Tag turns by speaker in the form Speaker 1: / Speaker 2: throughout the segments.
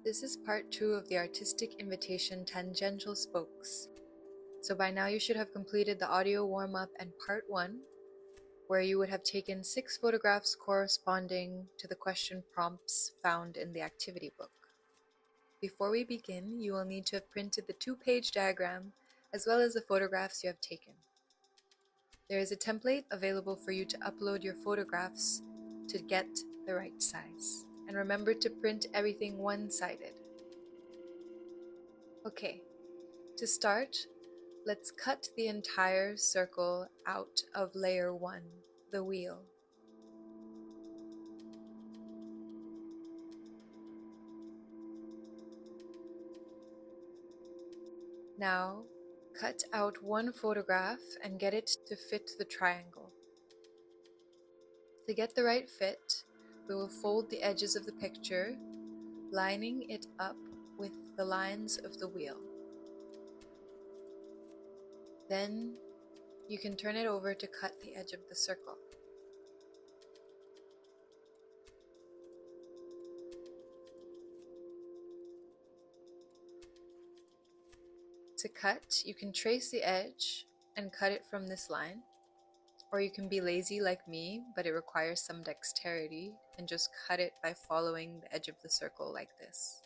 Speaker 1: This is part 2 of the artistic invitation Tangential Spokes. So by now you should have completed the audio warm-up and part 1, where you would have taken 6 photographs corresponding to the question prompts found in the activity book. Before we begin, you will need to have printed the 2-page diagram as well as the photographs you have taken. There is a template available for you to upload your photographs to get the right size. And remember to print everything one-sided. Okay, to start, let's cut the entire circle out of layer 1, the wheel. Now, cut out one photograph and get it to fit the triangle. To get the right fit, we will fold the edges of the picture, lining it up with the lines of the wheel. Then you can turn it over to cut the edge of the circle. To cut, you can trace the edge and cut it from this line, or you can be lazy like me, but it requires some dexterity, and just cut it by following the edge of the circle like this.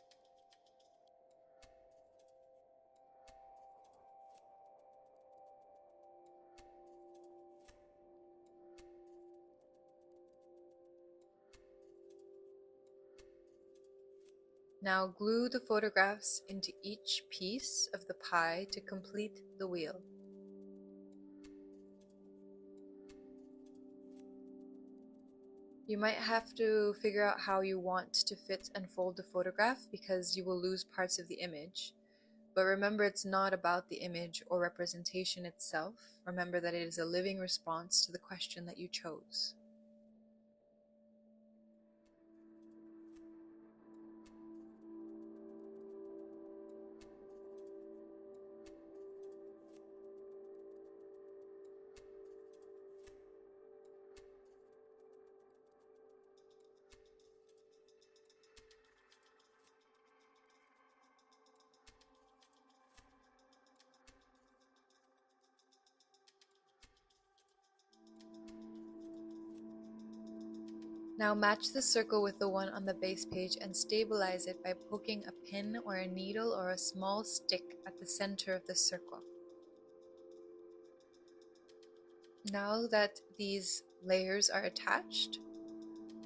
Speaker 1: Now glue the photographs into each piece of the pie to complete the wheel. You might have to figure out how you want to fit and fold the photograph because you will lose parts of the image. But remember, it's not about the image or representation itself. Remember that it is a living response to the question that you chose. Now match the circle with the one on the base page and stabilize it by poking a pin or a needle or a small stick at the center of the circle. Now that these layers are attached,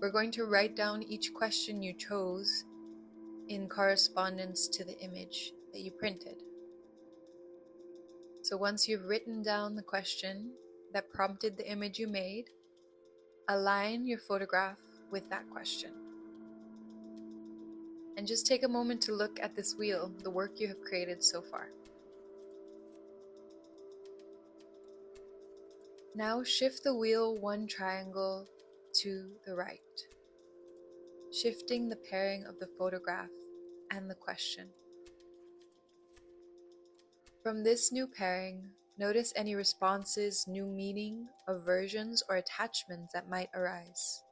Speaker 1: we're going to write down each question you chose in correspondence to the image that you printed. So once you've written down the question that prompted the image you made, align your photograph with that question. And just take a moment to look at this wheel, the work you have created so far. Now shift the wheel one triangle to the right, shifting the pairing of the photograph and the question. From this new pairing, notice any responses, new meaning, aversions, or attachments that might arise.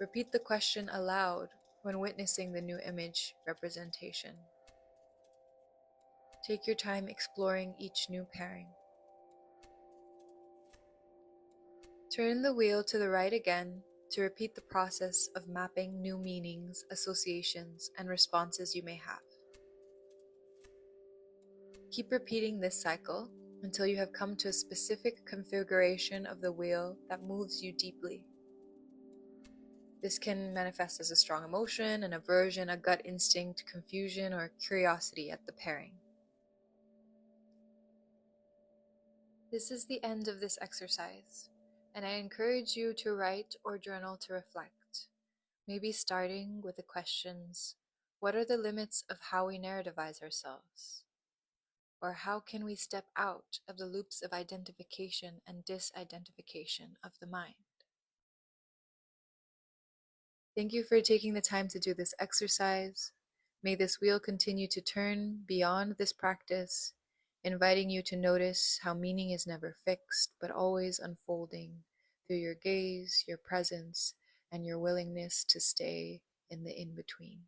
Speaker 1: Repeat the question aloud when witnessing the new image representation. Take your time exploring each new pairing. Turn the wheel to the right again to repeat the process of mapping new meanings, associations, and responses you may have. Keep repeating this cycle until you have come to a specific configuration of the wheel that moves you deeply. This can manifest as a strong emotion, an aversion, a gut instinct, confusion, or curiosity at the pairing. This is the end of this exercise, and I encourage you to write or journal to reflect, maybe starting with the questions, what are the limits of how we narrativize ourselves? Or how can we step out of the loops of identification and disidentification of the mind? Thank you for taking the time to do this exercise. May this wheel continue to turn beyond this practice, inviting you to notice how meaning is never fixed, but always unfolding through your gaze, your presence, and your willingness to stay in the in-between.